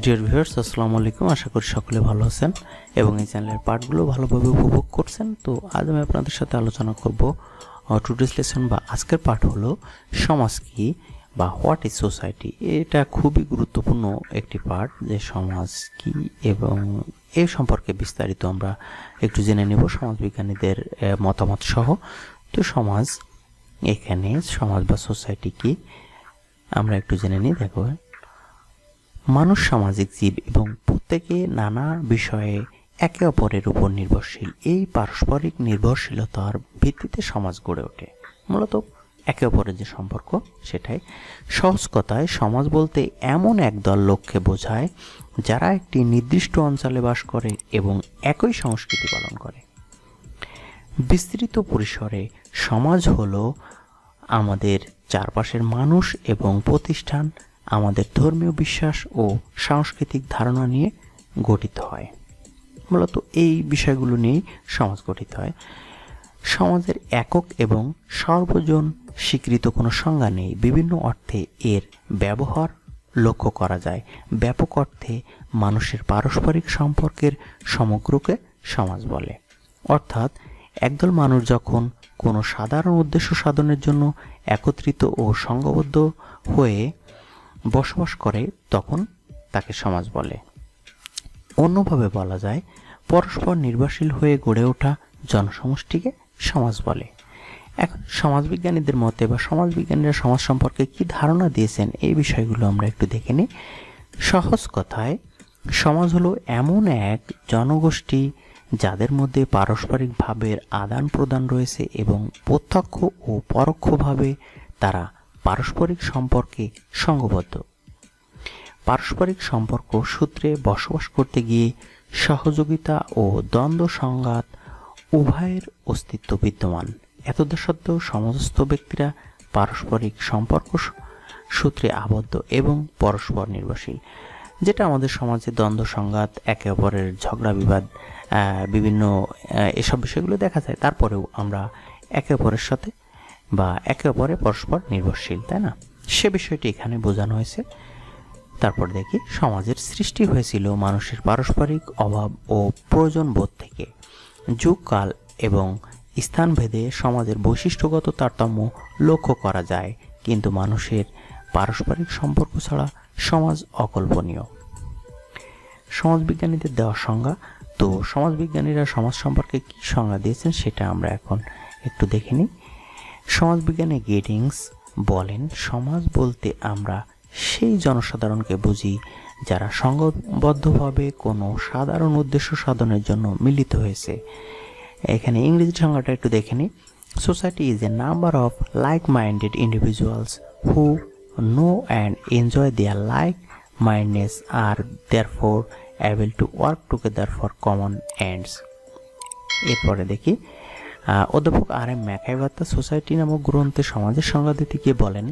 Dear viewers, আসসালামু আলাইকুম। আশা করি সকলে ভালো আছেন এবং এই চ্যানেলের পার্টগুলো ভালোভাবে উপভোগ করছেন। তো আজ আমি আপনাদের সাথে আলোচনা করব টুডেস লেসন বা আজকের পার্ট হলো সমাজ কি বা হোয়াট ইজ সোসাইটি। এটা খুবই গুরুত্বপূর্ণ একটি পার্ট, যে সমাজ কি এবং এই সম্পর্কে বিস্তারিত আমরা একটু জেনে নেব সমাজবিজ্ঞানীদের মতামত সহ। তো সমাজ, এখানে সমাজ বা সোসাইটি কি আমরা একটু জেনে নিই। দেখো, মানুষ সামাজিক জীব এবং প্রত্যেকে নানা বিষয়ে একে অপরের উপর নির্ভরশীল। এই পারস্পরিক নির্ভরশীলতার ভিত্তিতে সমাজ গড়ে ওঠে। মূলত একে অপরের যে সম্পর্ক, সেটাই সহজ কথায় সমাজ বলতে এমন একদল লোককে বোঝায় যারা একটি নির্দিষ্ট অঞ্চলে বাস করে এবং একই সংস্কৃতি পালন করে। বিস্তৃত পরিসরে সমাজ হলো আমাদের চারপাশের মানুষ এবং প্রতিষ্ঠান আমাদের ধর্মীয় বিশ্বাস ও সাংস্কৃতিক ধারণা নিয়ে গঠিত হয়। মূলত এই বিষয়গুলো নিয়েই সমাজ গঠিত হয়। সমাজের একক এবং সর্বজন স্বীকৃত কোনো সংজ্ঞা নেই। বিভিন্ন অর্থে এর ব্যবহার লক্ষ্য করা যায়। ব্যাপক অর্থে মানুষের পারস্পরিক সম্পর্কের সমগ্রকে সমাজ বলে। অর্থাৎ একদল মানুষ যখন কোনো সাধারণ উদ্দেশ্য সাধনের জন্য একত্রিত ও সংঘবদ্ধ হয়ে বসবাস করে, তখন তাকে সমাজ বলে। অন্যভাবে বলা যায়, পরস্পর নির্ভরশীল হয়ে গড়ে ওঠা জনসমষ্টিকে সমাজ বলে। এখন সমাজবিজ্ঞানীদের মতে বা সমাজবিজ্ঞানীরা সমাজ সম্পর্কে কি ধারণা দিয়েছেন, এই বিষয়গুলো আমরা একটু দেখে নিই। সহজ কথায় সমাজ হলো এমন এক জনগোষ্ঠী যাদের মধ্যে পারস্পরিক ভাবের আদান প্রদান রয়েছে এবং প্রত্যক্ষ ও পরোক্ষভাবে তারা পারস্পরিক সম্পর্কে সংঘবদ্ধ। পারস্পরিক সম্পর্ক সূত্রে বসবাস করতে গিয়ে সহযোগিতা ও দ্বন্দ্ব সংঘাত উভয়ের অস্তিত্ব বিদ্যমান। এতদসত্ত্বেও সমস্ত ব্যক্তিরা পারস্পরিক সম্পর্ক সূত্রে আবদ্ধ এবং পরস্পর নির্ভরশীল। যেটা আমাদের সমাজে দ্বন্দ্ব সংঘাত, একে অপরের ঝগড়া বিবাদ, বিভিন্ন এসব বিষয়গুলো দেখা যায়। তারপরেও আমরা একে অপরের সাথে বা একে অপরে পরস্পর নির্ভরশীল, তাই না? সে বিষয়টি এখানে বোঝানো হয়েছে। তারপর দেখি, সমাজের সৃষ্টি হয়েছিল মানুষের পারস্পরিক অভাব ও প্রয়োজন বোধ থেকে। যুগকাল এবং স্থানভেদে সমাজের বৈশিষ্ট্যগত তারতম্য লক্ষ্য করা যায়, কিন্তু মানুষের পারস্পরিক সম্পর্ক ছাড়া সমাজ অকল্পনীয়। সমাজবিজ্ঞানীদের দেওয়া সংজ্ঞা। তো সমাজবিজ্ঞানীরা সমাজ সম্পর্কে কি সংজ্ঞা দিয়েছেন সেটা আমরা এখন একটু দেখে নিই। সমাজবিজ্ঞানী গেটিংস বলেন, সমাজ বলতে আমরা সেই জনসাধারণকে বুঝি যারা সংঘবদ্ধভাবে কোনো সাধারণ উদ্দেশ্য সাধনের জন্য মিলিত হয়েছে। এখানে ইংরেজি সংজ্ঞাটা একটু দেখে নিই। Society is a number of like minded individuals who know and enjoy their like mindedness are therefore able to work together for common ends. এরপরে দেখি, অধ্যাপক আর এম ম্যাকাইভাত্তা সোসাইটি নামক গ্রন্থে সমাজের সংজ্ঞা দিতে গিয়ে বলেন,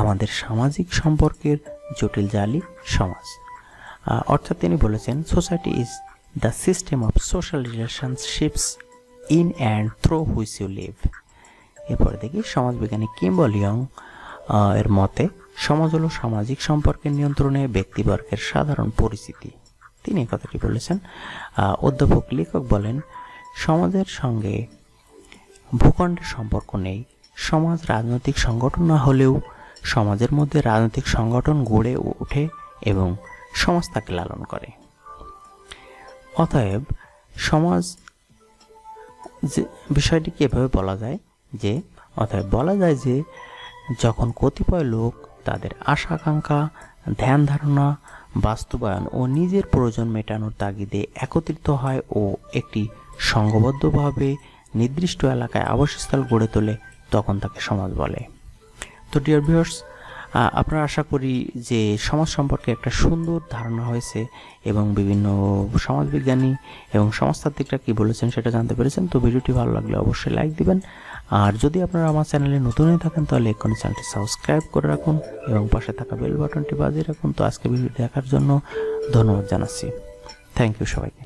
আমাদের সামাজিক সম্পর্কের জটিল জালি সমাজ। অর্থাৎ তিনি বলেছেন, society is the system of social relationships in and through which you live. এরপরে দেখি, সমাজবিজ্ঞানী কিম্বল ইয়ং এর মতে সমাজ হলো সামাজিক সম্পর্কের নিয়ন্ত্রণে ব্যক্তিবর্গের সাধারণ পরিস্থিতি। তিনি এই কথাটি বলেছেন। অধ্যাপক লেখক বলেন, সমাজের সঙ্গে ভূখণ্ডের সম্পর্ক নেই। সমাজ রাজনৈতিক সংগঠন না হলেও সমাজের মধ্যে রাজনৈতিক সংগঠন গড়ে ওঠে এবং সমাজ তাকে লালন করে। অতএব সমাজ যে বিষয়টিকে এভাবে বলা যায় যে যখন কতিপয় লোক তাদের আশা আকাঙ্ক্ষা, ধ্যান ধারণা বাস্তবায়ন ও নিজের প্রয়োজন মেটানোর তাগিদে একত্রিত হয় ও একটি সংঘবদ্ধভাবে নির্দিষ্ট এলাকায় আবাসস্থল গড়ে তোলে, তখন তাকে সমাজ বলে। তো ডিয়ার ভিউয়ার্স, আপনারা আশা করি যে সমাজ সম্পর্কে একটা সুন্দর ধারণা হয়েছে এবং বিভিন্ন সমাজবিজ্ঞানী এবং সমাজতাত্ত্বিকরা কী বলেছেন সেটা জানতে পেরেছেন। তো ভিডিওটি ভালো লাগলে অবশ্যই লাইক দিবেন, আর যদি আপনারা আমার চ্যানেলে নতুন হয়ে থাকেন তাহলে এক্ষুনি চ্যানেলটি সাবস্ক্রাইব করে রাখুন এবং পাশে থাকা বেল বাটনটি বাজিয়ে রাখুন। তো আজকে ভিডিও দেখার জন্য ধন্যবাদ জানাচ্ছি। থ্যাংক ইউ সবাইকে।